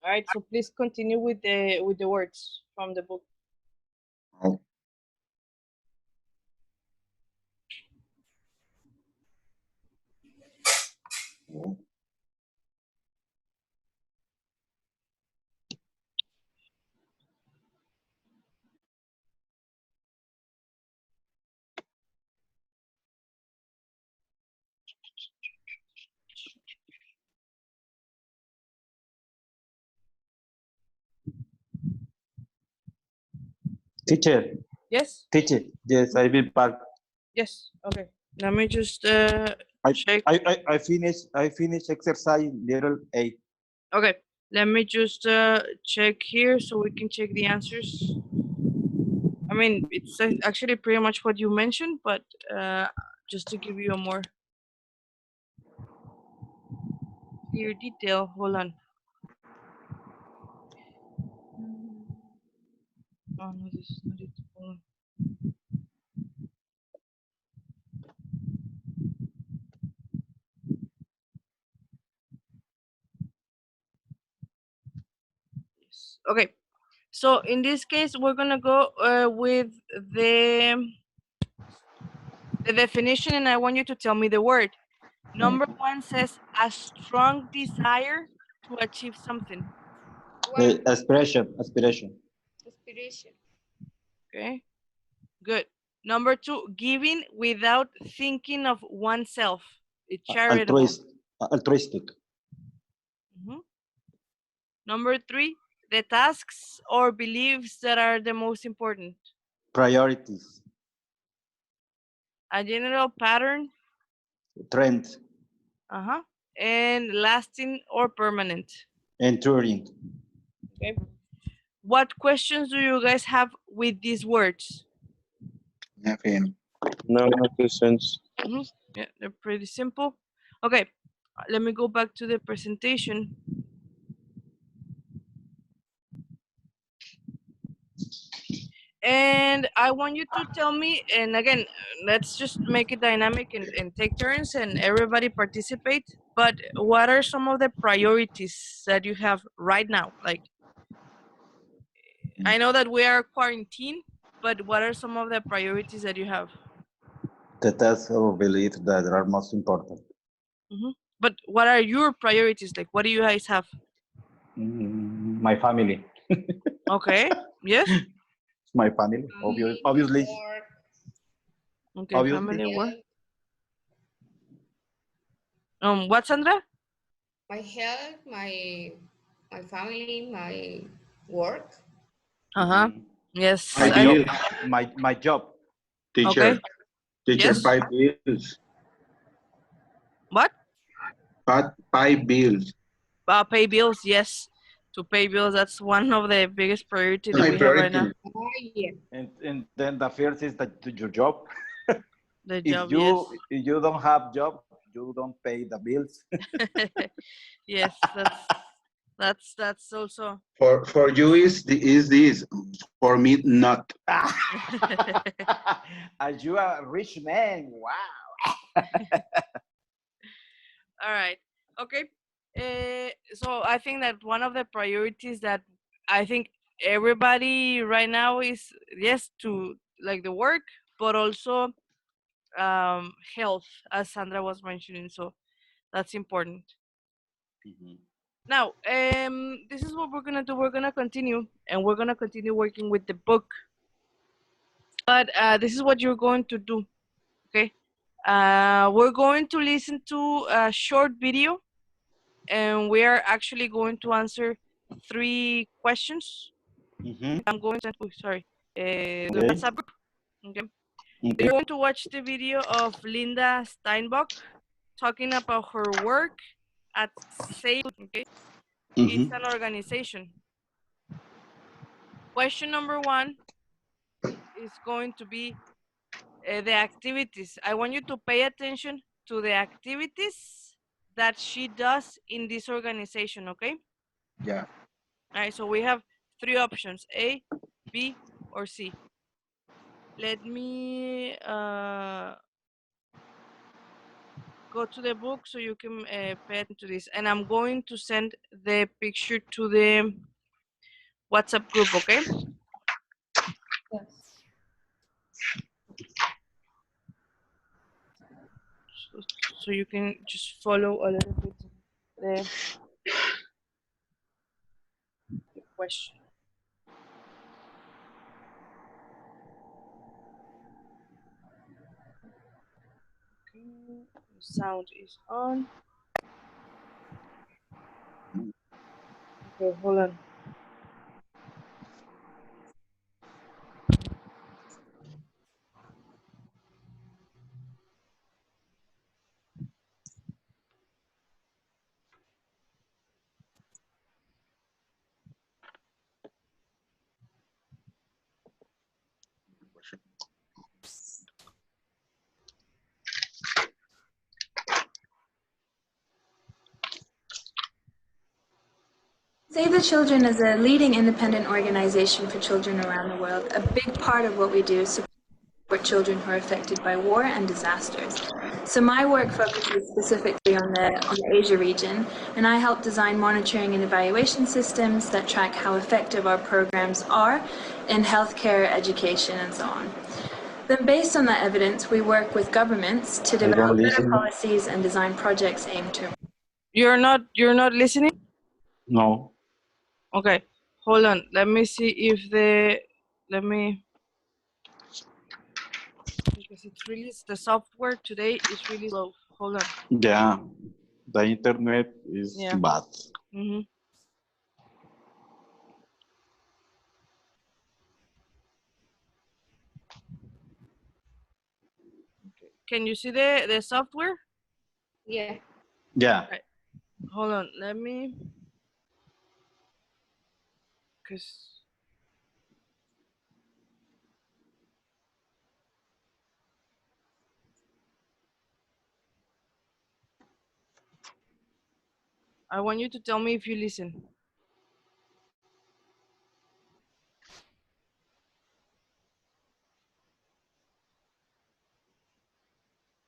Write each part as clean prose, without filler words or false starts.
All right, so please continue with the words from the book. Oh. Oh. Teacher, Yes. teacher. Yes, I will park. Yes. Okay. Let me just I, check. I finished exercise level 8. Okay. Let me just check here so we can check the answers. I mean, it's actually pretty much what you mentioned, but just to give you a more clear detail. Hold on. Oh no, this is not it. Hold on. Yes. Okay. So in this case, we're gonna go with the definition, and I want you to tell me the word. Number one says a strong desire to achieve something. One. Aspiration, aspiration. Aspiration. Okay, good. Number two, giving without thinking of oneself. It's charitable. Altruistic. Mhm. Number three, the tasks or beliefs that are the most important. Priorities. A general pattern, Trend. and lasting or permanent. Enduring. Okay. What questions do you guys have with these words? Nothing. No questions. Yeah, they're pretty simple. Okay, let me go back to the presentation. And I want you to tell me, and again, let's just make it dynamic and take turns and everybody participate. But what are some of the priorities that you have right now? Like, I know that we are quarantined, but what are some of the priorities that you have? The tasks or beliefs that are most important. But what are your priorities? Like, what do you guys have? My family. Okay, yes? My family, obviously. Work, Okay, Obviously. family, work. health, What, Sandra? my health, my family, my work. Yes. My I- bill, My job. teacher. Okay. Teacher, Yes. pay bills. What? Pay bills. Pay bills, yes. To pay bills, that's one of the biggest priority that My we have right now. priority. Oh, yeah. And then the first is that your job. The If job, yes. you don't have job, you don't pay the bills. Yes, that's also. For you is this. For me, not. Are you a rich man? Wow. All right. Okay. So I think that one of the priorities that I think everybody right now is, yes, to like the work, but also health, as Sandra was mentioning. So that's important. Now, this is what we're gonna do. We're gonna continue, and we're gonna continue working with the book. But this is what you're going to do. Okay. We're going to listen to a short video, and we are actually going to answer 3 questions. I'm going to, sorry, the WhatsApp group. Okay. We're going to watch the video of Linda Steinbock talking about her work at SAIL. Okay. It's an organization. Question number 1 is going to be the activities. I want you to pay attention to the activities that she does in this organization, okay? Yeah. All right, so we have 3 options, A, B, or C. Let me go to the book so you can pay attention to this. And I'm going to send the picture to the WhatsApp group, okay? Yes. So you can just follow a little bit the question. Okay, the sound is on. Okay, hold on. Save the Children is a leading independent organization for children around the world. A big part of what we do is support children who are affected by war and disasters. So my work focuses specifically on the Asia region, and I help design monitoring and evaluation systems that track how effective our programs are in healthcare, education, and so on. Then based on that evidence, we work with governments to develop better listen. policies and design projects aimed to. You're not listening? No. Okay, hold on. Let me see if because it's really, the software today is really slow. Hold on. Yeah. The internet is Yeah. bad. Mm-hmm. Can you see the software? Yeah. Yeah. Hold on, let me, because I want you to tell me if you listen.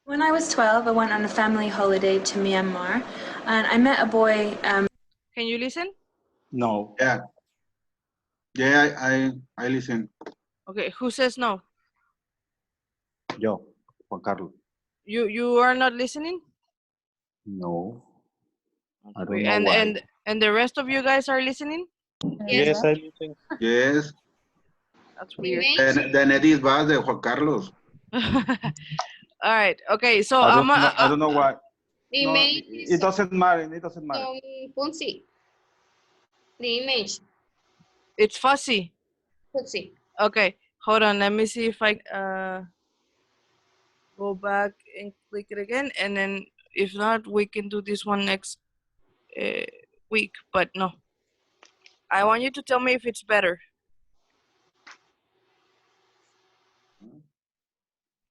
When I was 12, I went on a family holiday to Myanmar, and I met a boy. Can you listen? No. Yeah. Yeah, I listen. Okay, who says no? Yo, Juan Carlos. You are not listening? No. I don't Okay, know why. and the rest of you guys are listening? Yes, I listen. Yes. That's The weird. main, The net is bad, Juan Carlos. All right. Okay. So I I'm. don't know why. the No, main it doesn't matter. It doesn't matter. Punsi. The image, It's fuzzy. Punsi. Okay. Hold on. Let me see if I go back and click it again, and then if not, we can do this one next week. But no, I want you to tell me if it's better.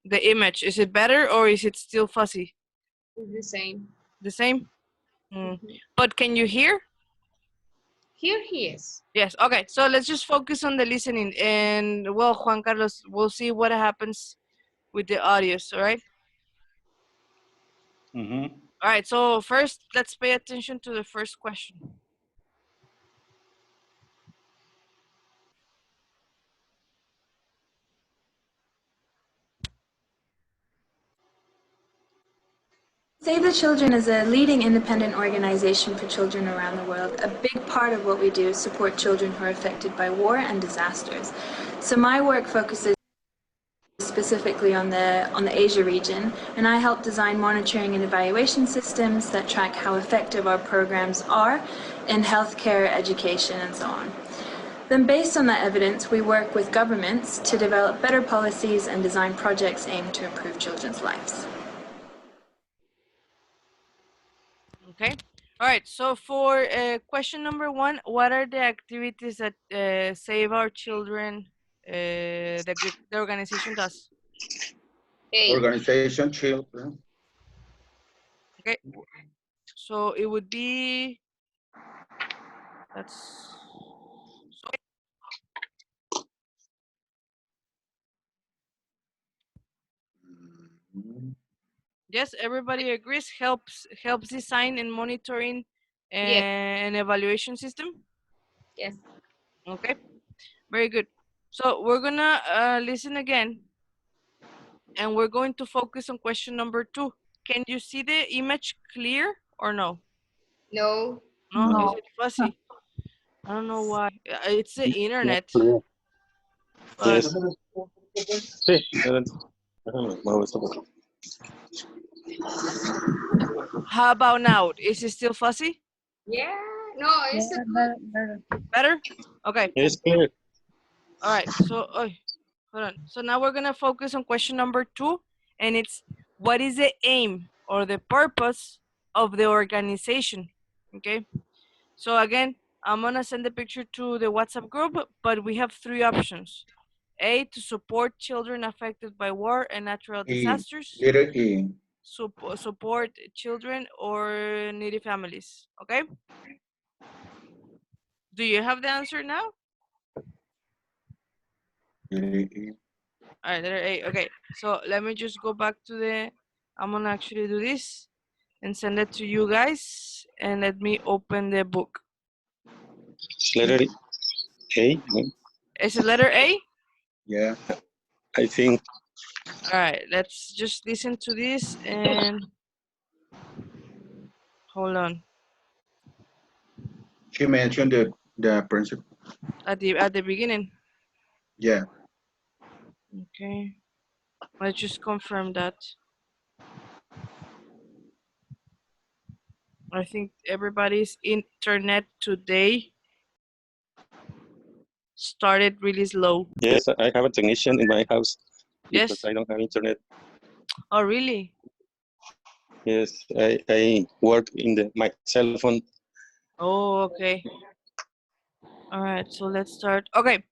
The image, is it better or is it still fuzzy? It's the same. The same. But can you hear? Here he is. Yes. Okay. So let's just focus on the listening, and well, Juan Carlos, we'll see what happens with the audios. All right. Mm-hmm. All right. So first, let's pay attention to the first question. Save the Children is a leading independent organization for children around the world. A big part of what we do is support children who are affected by war and disasters. So my work focuses specifically on the Asia region, and I help design monitoring and evaluation systems that track how effective our programs are in healthcare, education, and so on. Then based on that evidence, we work with governments to develop better policies and design projects aimed to improve children's lives. Okay. All right. So for question number 1, what are the activities that Save Our Children, the organization does? Hey, Organization children. Okay. So it would be, that's, Yes, everybody agrees. Helps design and monitoring Yes. an evaluation system. Yes. Okay, very good. So we're gonna listen again, and we're going to focus on question number 2. Can you see the image clear or no? No. No, is No. it fuzzy? I don't know why. It's the internet. Clear. But Yes. Sí. Déjame mover esto por acá. how about now? Is it still fuzzy? Yeah. No, it's a Better? Okay. It's clear. All right. So, hold on. So now we're gonna focus on question number 2, and it's what is the aim or the purpose of the organization? Okay. So again, I'm gonna send the picture to the WhatsApp group, but we have 3 options. A, to support children affected by war and natural E, disasters. letter E. Support children or needy families. Okay. Do you have the answer now? Letter E. All right, letter A. Okay, so let me just go back to the. I'm gonna actually do this and send it to you guys, and let me open the book. Letter A. No? Is it letter A? Yeah. I think. All right, let's just listen to this and hold on. She mentioned the principle. At the beginning. Yeah. Okay. Let's just confirm that. I think everybody's internet today started really slow. Yes, I have a technician in my house Yes. because I don't have internet. Oh, really? Yes, I work in my cell phone. Oh, okay. All right, so let's start. Okay,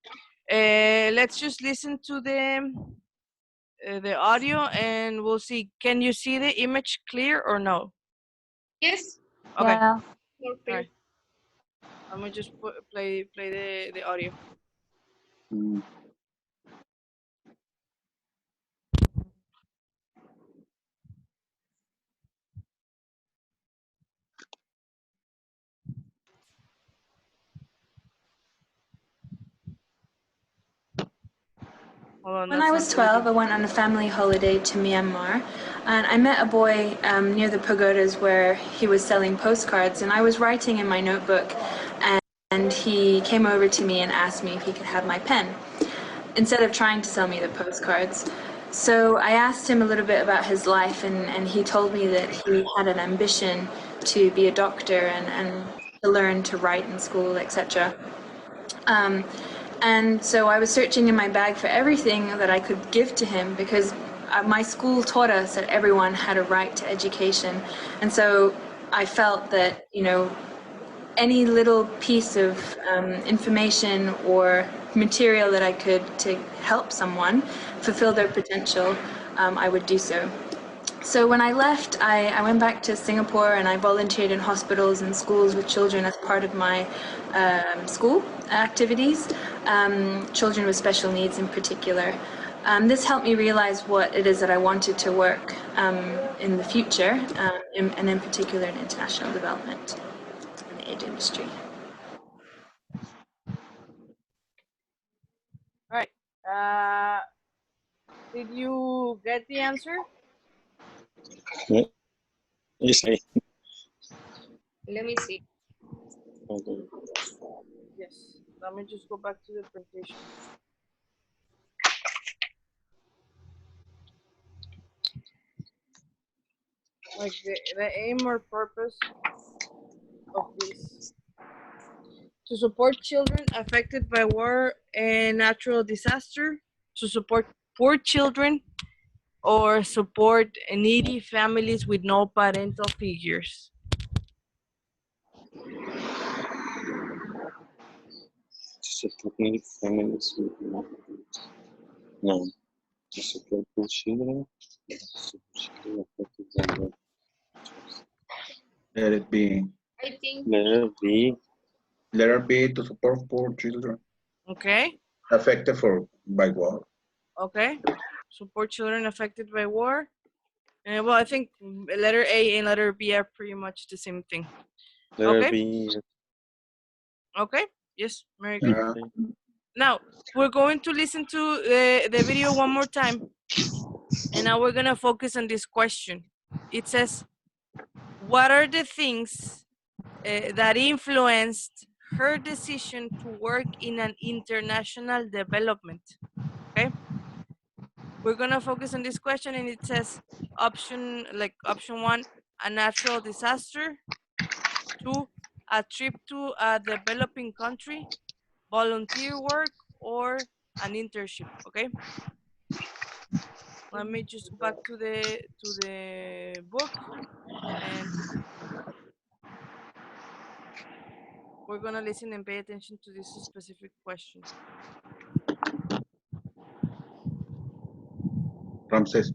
let's just listen to the audio and we'll see. Can you see the image clear or no? yes. Okay, Yeah. More all clear. right. I'm gonna just play the audio. Mm. Hold on. When That's I not was the 12, video. I went on a family holiday to Myanmar, and I met a boy near the pagodas where he was selling postcards, and I was writing in my notebook, and he came over to me and asked me if he could have my pen, instead of trying to sell me the postcards. So I asked him a little bit about his life, and he told me that he had an ambition to be a doctor and to learn to write in school, etc. And so I was searching in my bag for everything that I could give to him because my school taught us that everyone had a right to education. And so I felt that, any little piece of information or material that I could to help someone fulfill their potential, I would do so. So when I left, I went back to Singapore and I volunteered in hospitals and schools with children as part of my school activities, children with special needs in particular. This helped me realize what it is that I wanted to work in the future, and in particular in international development in the aid industry. All right. Did you get the answer? Yes, Let me see. okay. Yes. Let me just go back to the presentation. Like the aim or purpose of this: to support children affected by war and natural disaster, to support poor children, or support needy families with no parental figures. Support needy families with no. To support poor children. Let it be. I think Letter B. Letter B, to support poor children Okay, affected by war. okay. Support children affected by war. Well, I think letter A and letter B are pretty much the same thing. Letter Okay. B. Okay. Yes. Very good. Yeah. Now we're going to listen to the video one more time, and now we're gonna focus on this question. It says, "What are the things that influenced her decision to work in an international development?" Okay. We're gonna focus on this question, and it says option 1, a natural disaster; 2, a trip to a developing country; volunteer work; or an internship. Okay. Let me just go back to the book, and we're gonna listen and pay attention to this specific question. Ramses.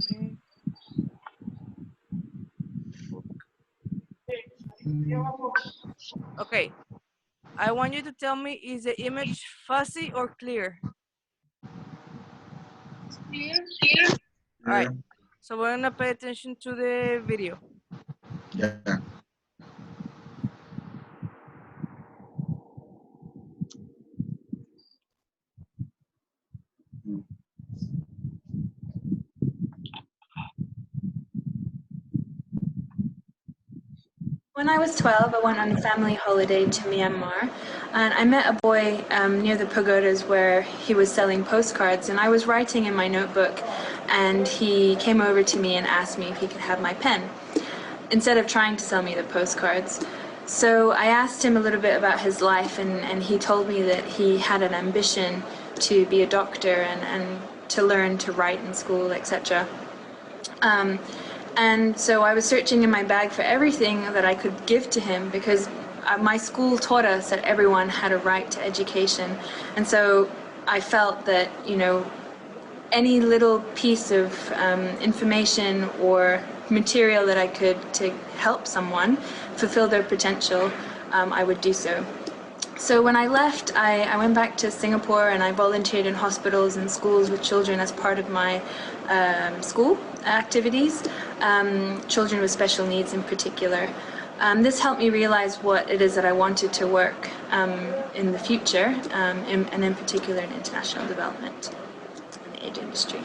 Okay. Okay. I want you to tell me, is the image fuzzy or clear? Clear. All right. So we're gonna pay attention to the video. Yeah. When I was 12, I went on a family holiday to Myanmar, and I met a boy near the pagodas where he was selling postcards, and I was writing in my notebook, and he came over to me and asked me if he could have my pen, instead of trying to sell me the postcards. So I asked him a little bit about his life, and he told me that he had an ambition to be a doctor and to learn to write in school, etc. And so I was searching in my bag for everything that I could give to him, because my school taught us that everyone had a right to education. And so I felt that, you know, any little piece of information or material that I could to help someone fulfill their potential, I would do so. So when I left, I went back to Singapore, and I volunteered in hospitals and schools with children as part of my school activities, children with special needs in particular. This helped me realize what it is that I wanted to work in the future, and in particular in international development in the aid industry.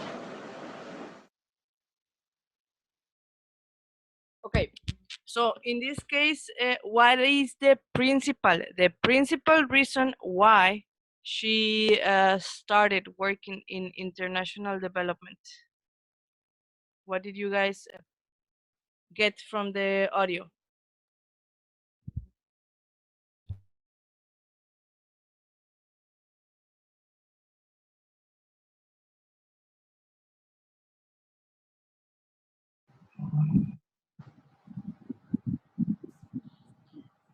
Okay. So in this case, what is the principal reason why she started working in international development? What did you guys get from the audio?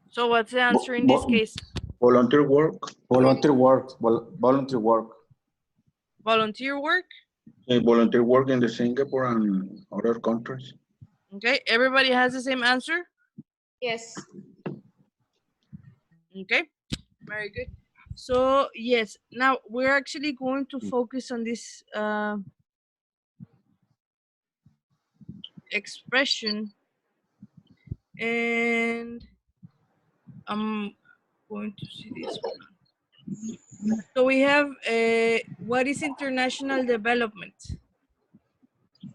So what's the answer in this case? Volunteer work. Volunteer work. Volunteer work. Volunteer work? Volunteer work in the Singapore and other countries. Okay, everybody has the same answer? Yes. Okay, very good. So yes, now we're actually going to focus on this expression, and I'm going to see this one. So we have what is international development?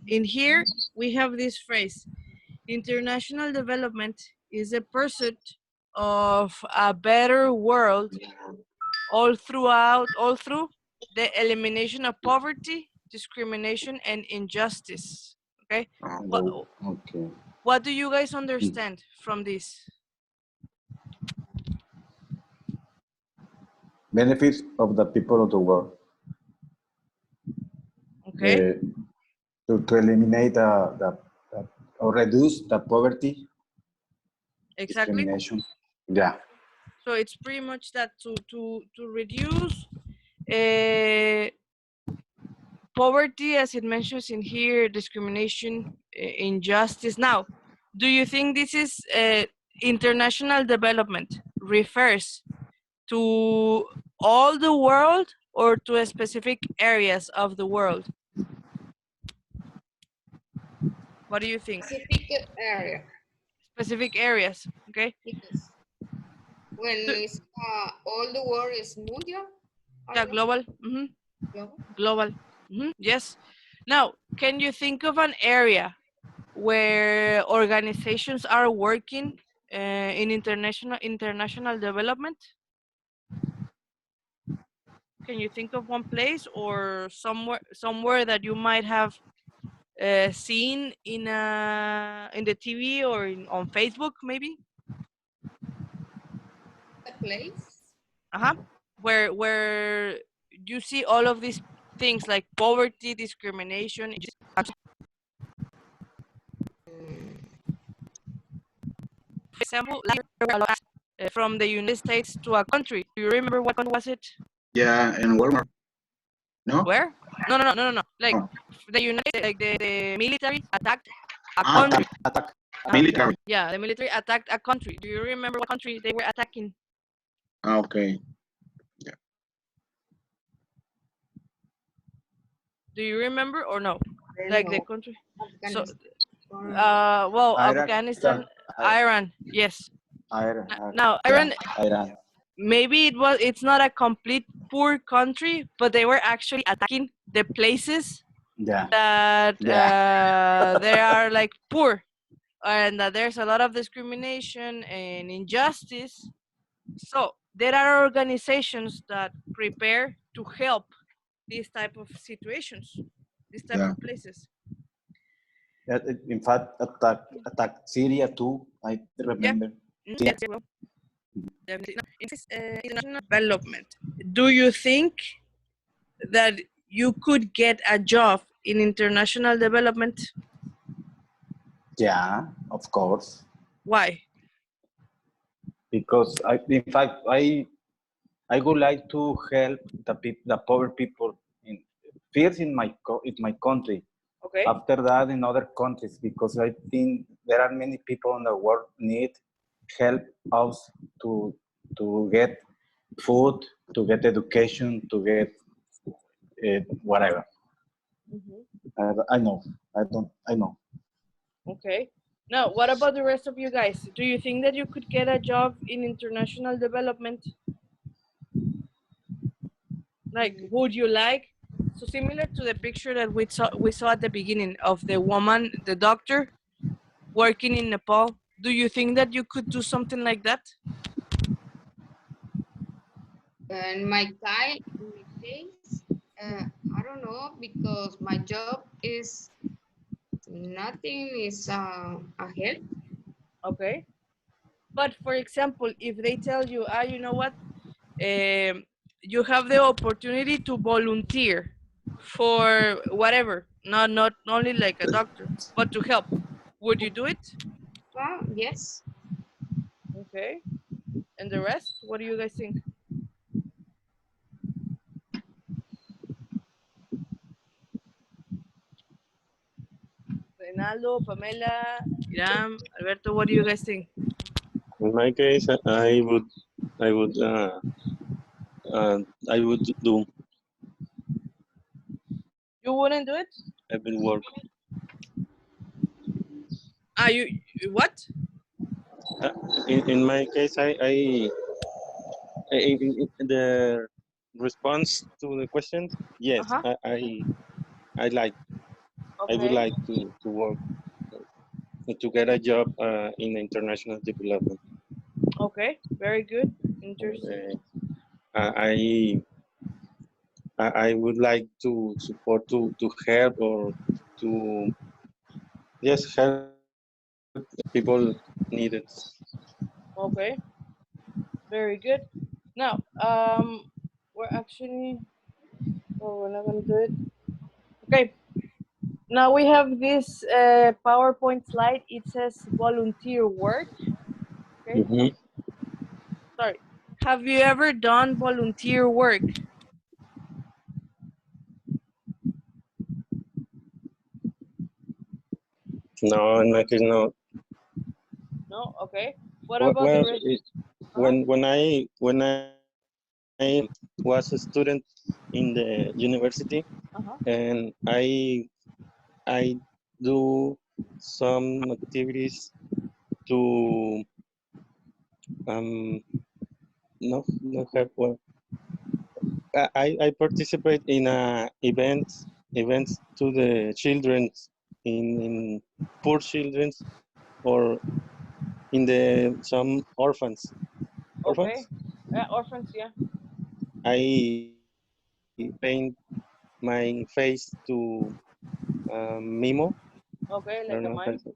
In here we have this phrase: international development is a pursuit of a better world all through the elimination of poverty, discrimination, and injustice. Okay. Okay. What do you guys understand from this? Benefits of the people of the world. Okay. To eliminate or reduce the poverty. Exactly. Discrimination. Yeah. So it's pretty much that, to reduce poverty, as it mentions in here, discrimination, injustice. Now, do you think this is international development refers to all the world, or to specific areas of the world? What do you think? Specific area. Specific areas, okay? Because when Do- it's all the world is mundial. Yeah, global. Global. Yes. Now, can you think of an area where organizations are working in international development? Can you think of one place or somewhere that you might have seen in the TV or on Facebook maybe? The place. Where you see all of these things like poverty, discrimination. For example, from the United States to a country. Do you remember what country was it? Yeah, and Walmart. No? Where? No. Like Oh. the United, like the military attacked a Ah, country. Attack. military. Yeah, the military attacked a country. Do you remember what country they were attacking? Ah, okay. Do you remember or no? Like the country. So, Afghanistan. well, Iraq. Afghanistan, Iran. Yes. Iran. Now, Iran. Iran. Maybe it's not a complete poor country, but they were actually attacking the places Yeah. that Yeah. they are like poor, and that there's a lot of discrimination and injustice. So there are organizations that prepare to help these type of situations, these type Yeah. of places. In fact, attack Syria too. I remember. Yes, well, definitely. No, it is international development. Do you think that you could get a job in international development? Yeah, of course. Why? Because in fact, I would like to help the poor people first in my country. Okay. After that, in other countries, because I think there are many people in the world need help us to get food, to get education, to get whatever. I know. I know. Okay. Now, what about the rest of you guys? Do you think that you could get a job in international development? Like, would you like? So similar to the picture that we saw at the beginning of the woman, the doctor, working in Nepal. Do you think that you could do something like that? In my case, I don't know, because my job is nothing is a help. Okay. But for example, if they tell you, you know what, you have the opportunity to volunteer for whatever, not only like a doctor, but to help, would you do it? Yes. Okay. And the rest, what do you guys think? Reinaldo, Pamela, Iram, Alberto, what do you guys think? In my case, I would do. You wouldn't do it? I will work. You what? In my case, the response to the question, yes, I like. Okay. I would like to work to get a job in international development. Okay, very good. Interesting. I would like to support to help or to help people needed. Okay, very good. Now, we're actually, we're not gonna do it. Okay, now we have this PowerPoint slide. It says volunteer work. Okay. Mm-hmm. Sorry. Have you ever done volunteer work? No, in my case, no. No. Okay. What about the rest? When I was a student, in the university, Uh-huh. and I do some activities to not have well. I participate in events to the children in poor children or in the some orphans. Okay. Orphans. Orphans, yeah. I paint my face to Mimo. Okay, I like don't a know how to mime. say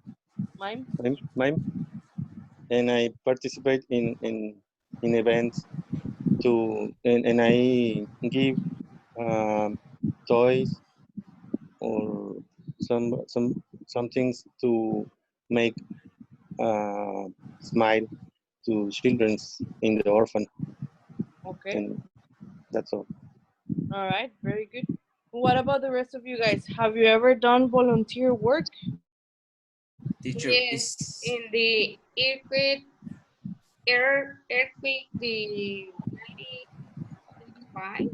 Mime. mime, and I participate in events to and I give um, toys or some things to make uh, smile to children in the orphan, Okay. and that's all. All right. Very good. What about the rest of you guys? Have you ever done volunteer work? Teacher Yes, is in the earthquake, the 2025,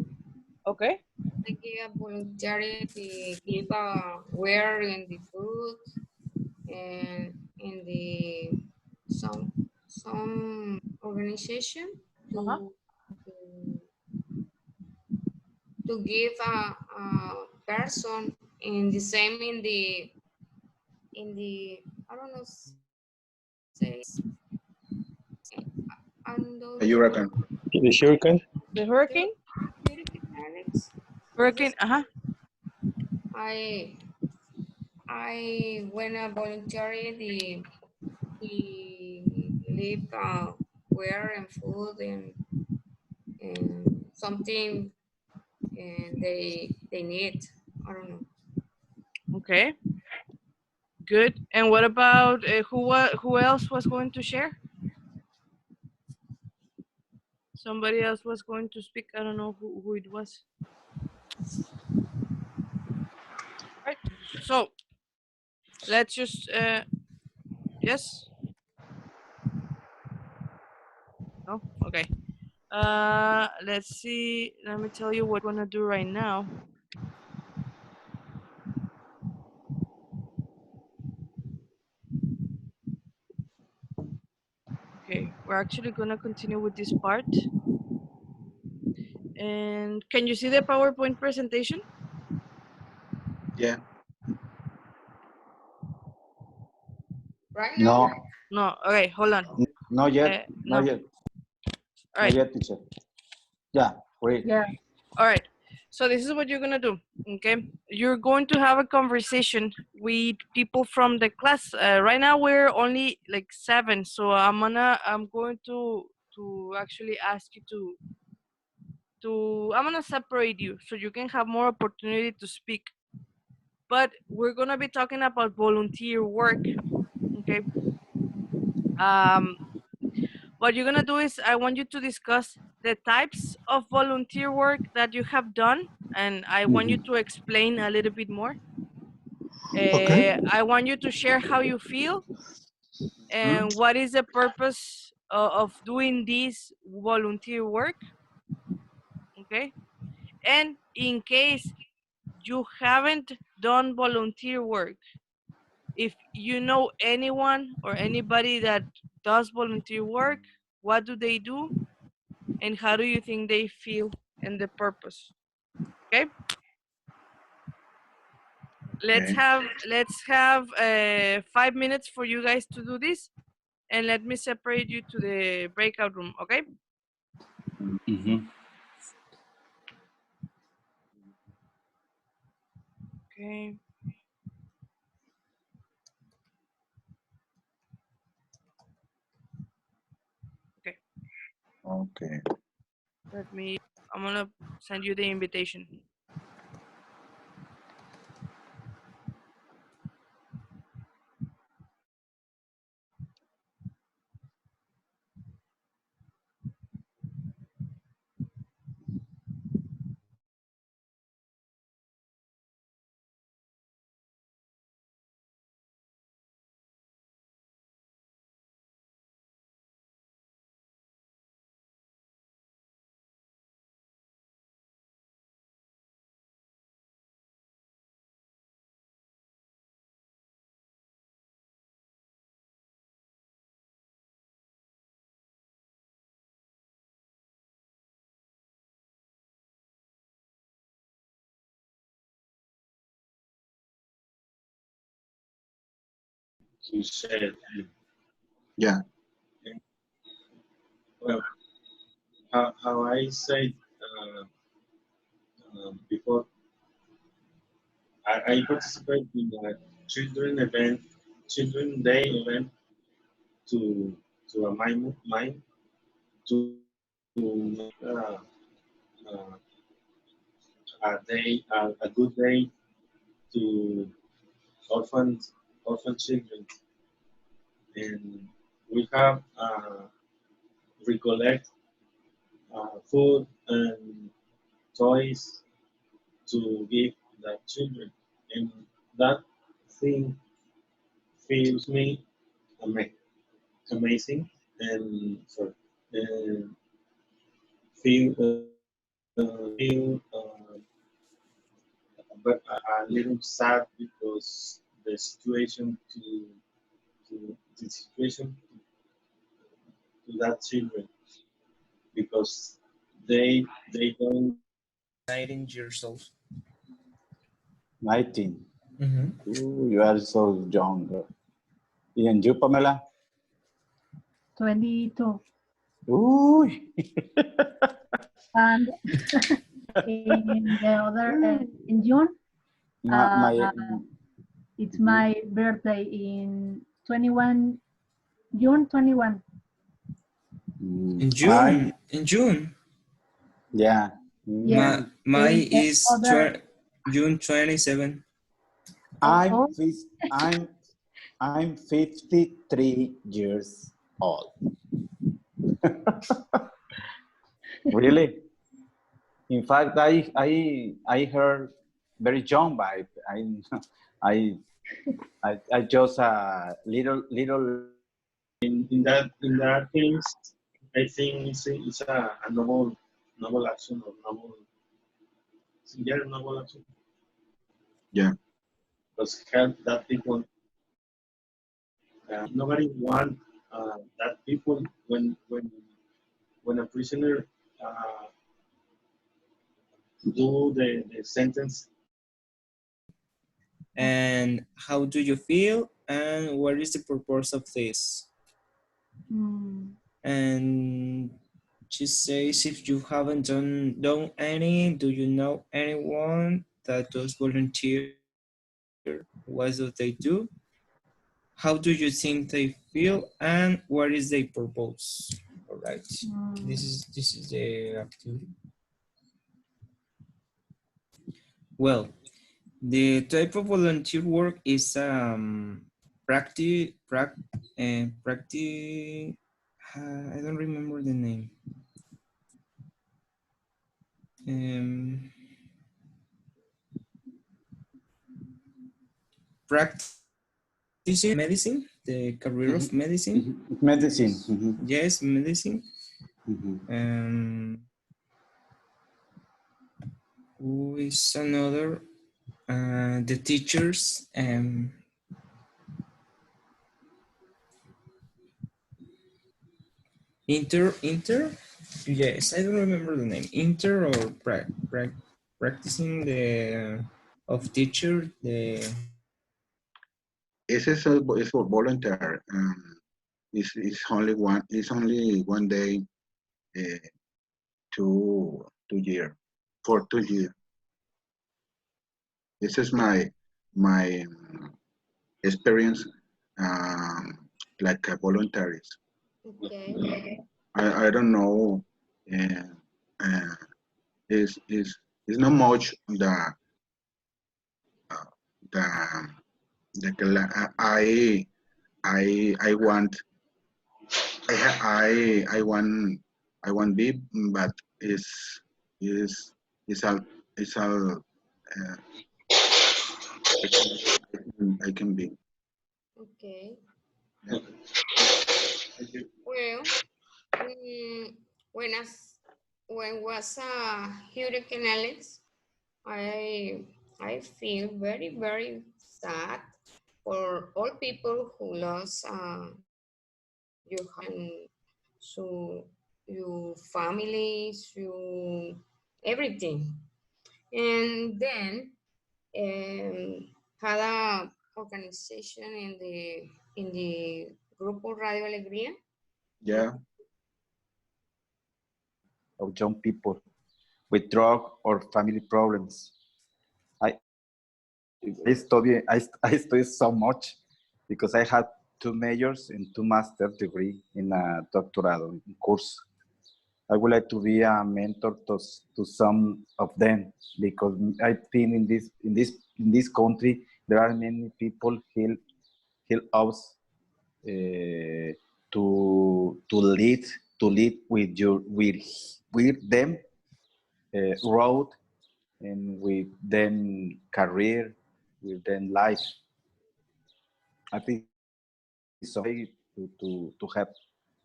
Okay. I gave a volunteer to give wear in the food and in the some organization Uh-huh. to to give a person in the same in the I don't know say A under hurricane. The shuriken. The hurricane? Alex. Hurricane. Uh-huh. I when I volunteer the leave wear and food and something and they need. I don't know. Okay. Good. And what about who else was going to share? Somebody else was going to speak. I don't know who it was. Right. So let's just yes. No. Okay. Let's see. Let me tell you what we're gonna do right now. Okay, we're actually gonna continue with this part. And can you see the PowerPoint presentation? Yeah. Right now, No, No. Okay, hold on. not yet, No. not yet, All not right. yet, teacher. Yeah, wait. Yeah. All right. So this is what you're gonna do. Okay, you're going to have a conversation with people from the class. Right now we're only like 7, so I'm going to actually ask you to I'm gonna separate you so you can have more opportunity to speak. But we're gonna be talking about volunteer work. Okay. Um, what you're gonna do is I want you to discuss the types of volunteer work that you have done, and I want you Mhm. to explain a little bit more. Okay. I want you to share how you feel Mm. and what is the purpose of doing this volunteer work. Okay, and in case you haven't done volunteer work, if you know anyone or anybody that does volunteer work, what do they do and how do you think they feel and the purpose? Okay, let's Okay. have 5 minutes for you guys to do this, and let me separate you to the breakout room. Okay. Mhm. Okay. Okay. Okay. Let me. I'm gonna send you the invitation. to share. Yeah. Well, how I said before, I participate in a children day event to a mine to make a good day to orphan children, and we have recollect food and toys to give the children, and that thing feels me ama- amazing, and sorry, and feel but a little sad because the situation to the situation to that children, because they don't 19 years old. 19. Mhm. Ooh, you are so young. And you, Pamela? 22. Ooh. And in the other, in June, my, it's my birthday in 21, June 21. In June. In June. Yeah. Yeah. My And the is other, June 27. oh, I'm 53 years old. Really? In fact, I heard very young, but I I just a little. in that case. I think it's a noble action or noble action, Yeah. because help that people. Nobody want that people when a prisoner do the sentence. And how do you feel? And what is the purpose of this? And she says, if you haven't done any, do you know anyone that does volunteer? What do they do? How do you think they feel? And what is their purpose? All right. This is the activity. Well, the type of volunteer work is practice. I don't remember the name. Practicing medicine, the career of medicine. Medicine. Yes, medicine. Who is another? The teachers. Inter. Yes, I don't remember the name. Inter or practicing the of teacher the. It's for volunteer. It's only one. It's only one day, uh, 2 year, for 2 year. This is my experience, like a volunteer. Okay. I don't know. Uh, uh, is not much uh, the I want I want be, but is all is all I can be. Okay. Yeah. Well, mm, when when was Hurricane Alex, I feel very sad for all people who lost your home, so your families, your everything, and then had a organization in the in the Grupo Radio Alegría. Yeah. Of young people with drug or family problems. I study so much because I had 2 majors and 2 master's degree in a doctorado course. I would like to be a mentor to some of them because I think in this country there are many people help us to lead with them road and with them career, with them life. I think it's okay to have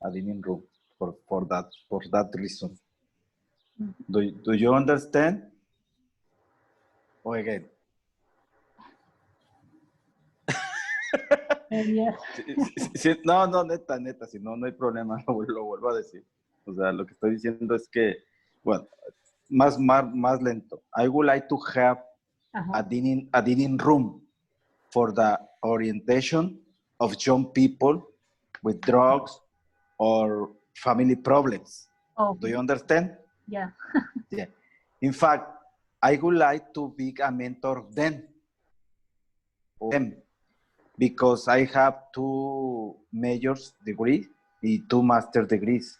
a dining room for that reason. Do you understand? Or again? Yes. No, neta, si no, no hay problema, lo vuelvo a decir. O sea, lo que estoy diciendo es que, bueno, más lento. I would like to have a dining room for the orientation of young people with drugs or family problems. Oh, Do you understand? yeah. Yeah. In fact, I would like to be a mentor of them. Because I have 2 majors degrees and 2 master degrees.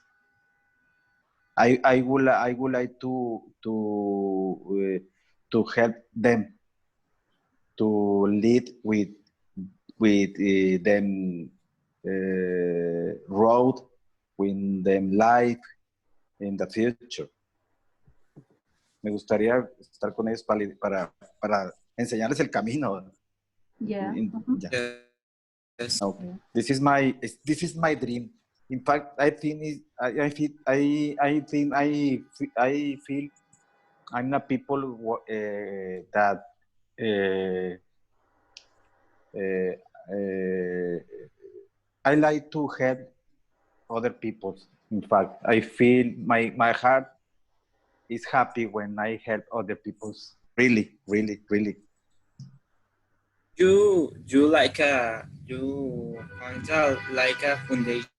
I would like to help them to lead with them road, with them life in the future. Me gustaría estar con ellos para enseñarles el camino. Yeah. Yeah. Yes. Okay. This is my dream. In fact, I think I feel I'm a people that I like to help other people. In fact, I feel my heart is happy when I help other people. Really, really, really. You like you found out like a foundation